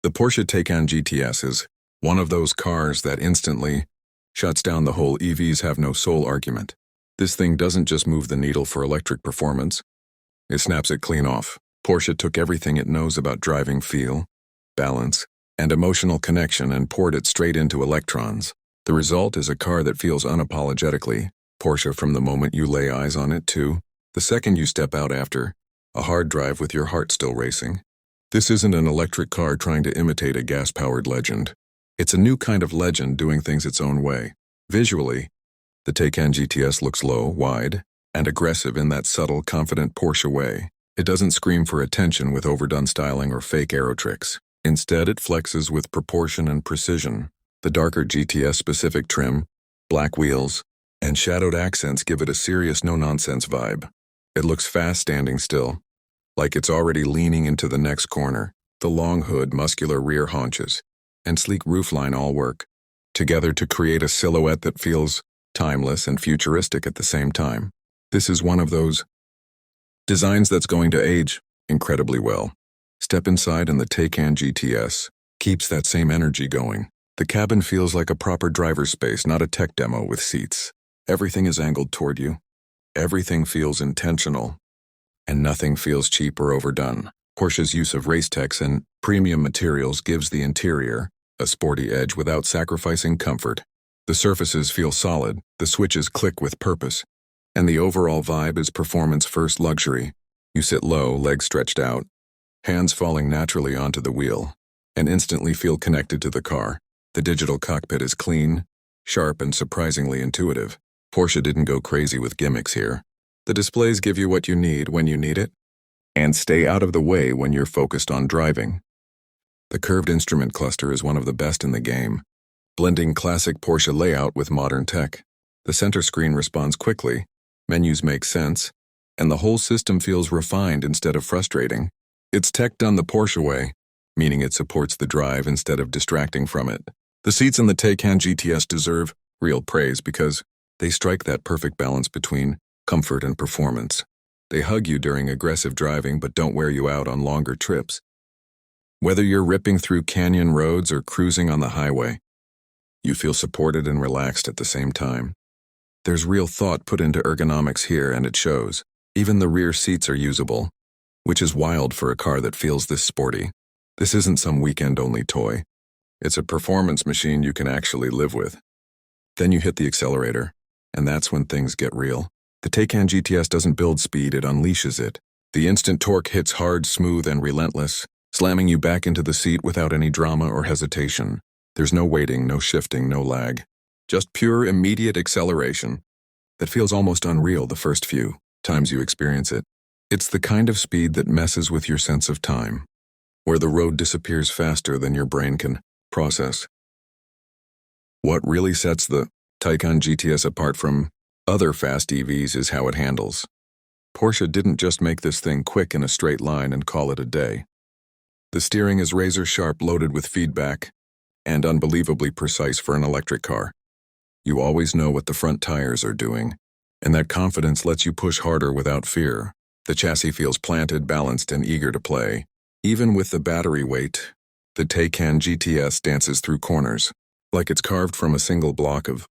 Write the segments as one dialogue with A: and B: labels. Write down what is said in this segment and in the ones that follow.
A: The Porsche Taycan GTS is one of those cars that instantly shuts down the whole EVs have no soul argument. This thing doesn't just move the needle for electric performance, it snaps it clean off. Porsche took everything it knows about driving feel, balance, and emotional connection and poured it straight into electrons. The result is a car that feels unapologetically Porsche from the moment you lay eyes on it to the second you step out after a hard drive with your heart still racing. This isn't an electric car trying to imitate a gas-powered legend. It's a new kind of legend doing things its own way. Visually, the Taycan GTS looks low, wide, and aggressive in that subtle, confident Porsche way. It doesn't scream for attention with overdone styling or fake aero tricks. Instead, it flexes with proportion and precision. The darker GTS-specific trim, black wheels, and shadowed accents give it a serious no-nonsense vibe. It looks fast standing still, like it's already leaning into the next corner. The long hood, muscular rear haunches, and sleek roofline all work together to create a silhouette that feels timeless and futuristic at the same time. This is one of those designs that's going to age incredibly well. Step inside and the Taycan GTS keeps that same energy going. The cabin feels like a proper driver's space, not a tech demo with seats. Everything is angled toward you. Everything feels intentional, and nothing feels cheap or overdone. Porsche's use of race techs and premium materials gives the interior a sporty edge without sacrificing comfort. The surfaces feel solid, the switches click with purpose, and the overall vibe is performance-first luxury. You sit low, legs stretched out, hands falling naturally onto the wheel, and instantly feel connected to the car. The digital cockpit is clean, sharp, and surprisingly intuitive. Porsche didn't go crazy with gimmicks here. The displays give you what you need when you need it, and stay out of the way when you're focused on driving. The curved instrument cluster is one of the best in the game, blending classic Porsche layout with modern tech. The center screen responds quickly, menus make sense, and the whole system feels refined instead of frustrating. It's tech done the Porsche way, meaning it supports the drive instead of distracting from it. The seats in the Taycan GTS deserve real praise because they strike that perfect balance between comfort and performance. They hug you during aggressive driving but don't wear you out on longer trips. Whether you're ripping through canyon roads or cruising on the highway, you feel supported and relaxed at the same time. There's real thought put into ergonomics here, and it shows. Even the rear seats are usable, which is wild for a car that feels this sporty. This isn't some weekend-only toy. It's a performance machine you can actually live with. Then you hit the accelerator, and that's when things get real. The Taycan GTS doesn't build speed, it unleashes it. The instant torque hits hard, smooth, and relentless, slamming you back into the seat without any drama or hesitation. There's no waiting, no shifting, no lag. Just pure, immediate acceleration that feels almost unreal the first few times you experience it. It's the kind of speed that messes with your sense of time, where the road disappears faster than your brain can process. What really sets the Taycan GTS apart from other fast EVs is how it handles. Porsche didn't just make this thing quick in a straight line and call it a day. The steering is razor sharp, loaded with feedback, and unbelievably precise for an electric car. You always know what the front tires are doing, and that confidence lets you push harder without fear. The chassis feels planted, balanced, and eager to play. Even with the battery weight, the Taycan GTS dances through corners, like it's carved from a single block of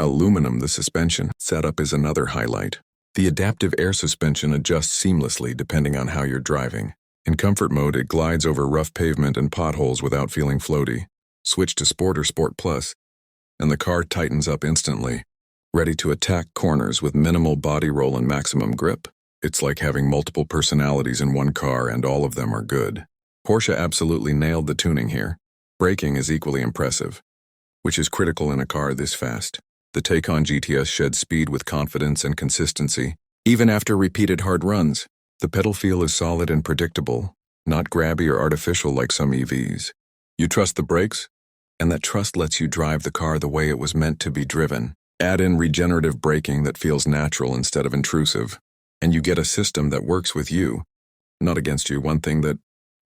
A: aluminum. The suspension setup is another highlight. The adaptive air suspension adjusts seamlessly depending on how you're driving. In comfort mode, it glides over rough pavement and potholes without feeling floaty. Switch to Sport or Sport Plus, and the car tightens up instantly, ready to attack corners with minimal body roll and maximum grip. It's like having multiple personalities in one car, and all of them are good. Porsche absolutely nailed the tuning here. Braking is equally impressive, which is critical in a car this fast. The Taycan GTS sheds speed with confidence and consistency, even after repeated hard runs. The pedal feel is solid and predictable, not grabby or artificial like some EVs. You trust the brakes, and that trust lets you drive the car the way it was meant to be driven. Add in regenerative braking that feels natural instead of intrusive, and you get a system that works with you, not against you. One thing that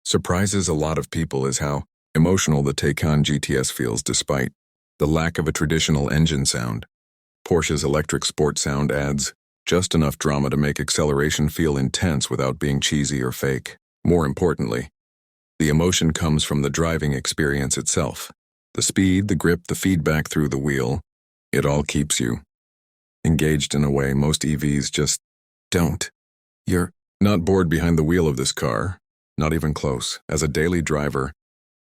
A: surprises a lot of people is how emotional the Taycan GTS feels despite the lack of a traditional engine sound. Porsche's electric sport sound adds just enough drama to make acceleration feel intense without being cheesy or fake. More importantly, The emotion comes from the driving experience itself. The speed, the grip, the feedback through the wheel, it all keeps you engaged in a way most EVs just don't. You're not bored behind the wheel of this car, not even close. As a daily driver,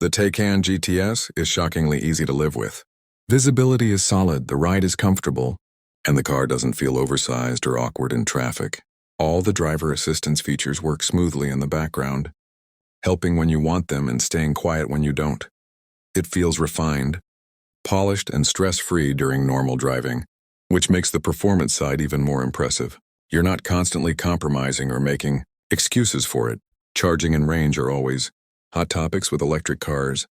A: the Taycan GTS is shockingly easy to live with. Visibility is solid, the ride is comfortable, and the car doesn't feel oversized or awkward in traffic. All the driver assistance features work smoothly in the background, helping when you want them and staying quiet when you don't. It feels refined, polished, and stress-free during normal driving, which makes the performance side even more impressive. You're not constantly compromising or making excuses for it. Charging and range are always hot topics with electric cars,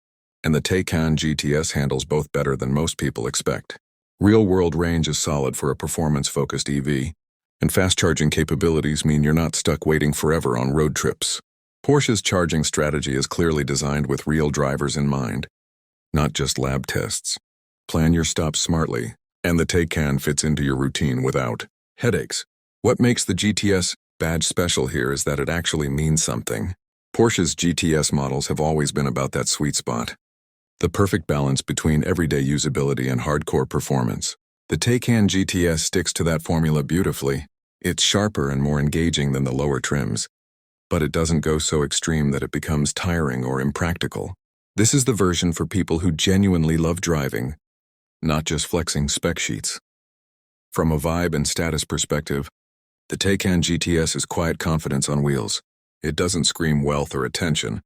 A: and the Taycan GTS handles both better than most people expect. Real-world range is solid for a performance-focused EV, and fast-charging capabilities mean you're not stuck waiting forever on road trips. Porsche's charging strategy is clearly designed with real drivers in mind, not just lab tests. Plan your stops smartly, and the Taycan fits into your routine without headaches. What makes the GTS badge special here is that it actually means something. Porsche's GTS models have always been about that sweet spot, the perfect balance between everyday usability and hardcore performance. The Taycan GTS sticks to that formula beautifully. It's sharper and more engaging than the lower trims, but it doesn't go so extreme that it becomes tiring or impractical. This is the version for people who genuinely love driving, not just flexing spec sheets. From a vibe and status perspective, the Taycan GTS is quiet confidence on wheels. It doesn't scream wealth or attention,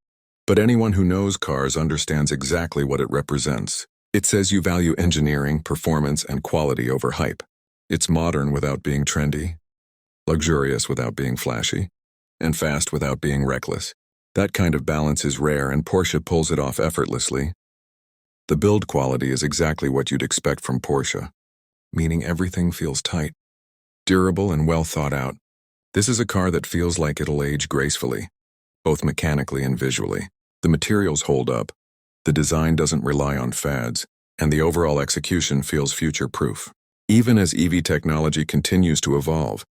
A: but anyone who knows cars understands exactly what it represents. It says you value engineering, performance, and quality over hype. It's modern without being trendy, luxurious without being flashy, and fast without being reckless. That kind of balance is rare, and Porsche pulls it off effortlessly. The build quality is exactly what you'd expect from Porsche, meaning everything feels tight, durable, and well thought out. This is a car that feels like it'll age gracefully, both mechanically and visually. The materials hold up, the design doesn't rely on fads, and the overall execution feels future-proof. Even as EV technology continues to evolve,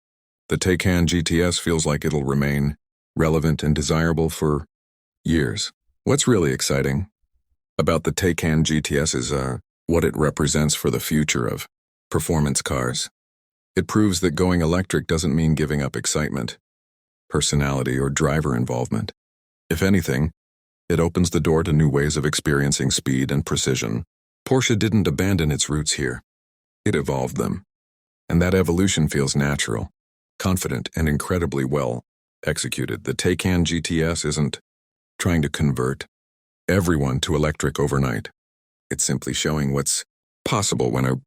A: the Taycan GTS feels like it'll remain relevant and desirable for years. What's really exciting about the Taycan GTS is what it represents for the future of performance cars. It proves that going electric doesn't mean giving up excitement, personality, or driver involvement. If anything, it opens the door to new ways of experiencing speed and precision. Porsche didn't abandon its roots here. It evolved them. And that evolution feels natural, confident, and incredibly well executed. The Taycan GTS isn't trying to convert everyone to electric overnight. It's simply showing what's possible when a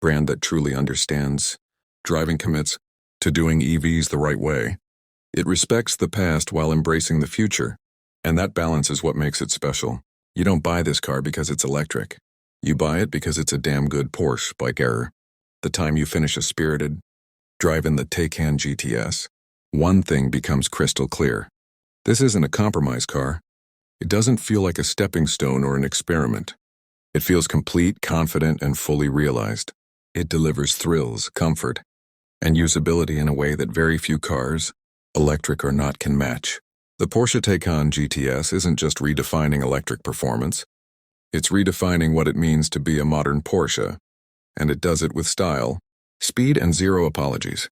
A: brand that truly understands driving commits to doing EVs the right way. It respects the past while embracing the future, and that balance is what makes it special. You don't buy this car because it's electric. You buy it because it's a damn good Porsche by error. The time you finish a spirited drive in the Taycan GTS, one thing becomes crystal clear. This isn't a compromise car. It doesn't feel like a stepping stone or an experiment. It feels complete, confident, and fully realized. It delivers thrills, comfort, and usability in a way that very few cars, electric or not, can match. The Porsche Taycan GTS isn't just redefining electric performance. It's redefining what it means to be a modern Porsche, and it does it with style, speed, and zero apologies.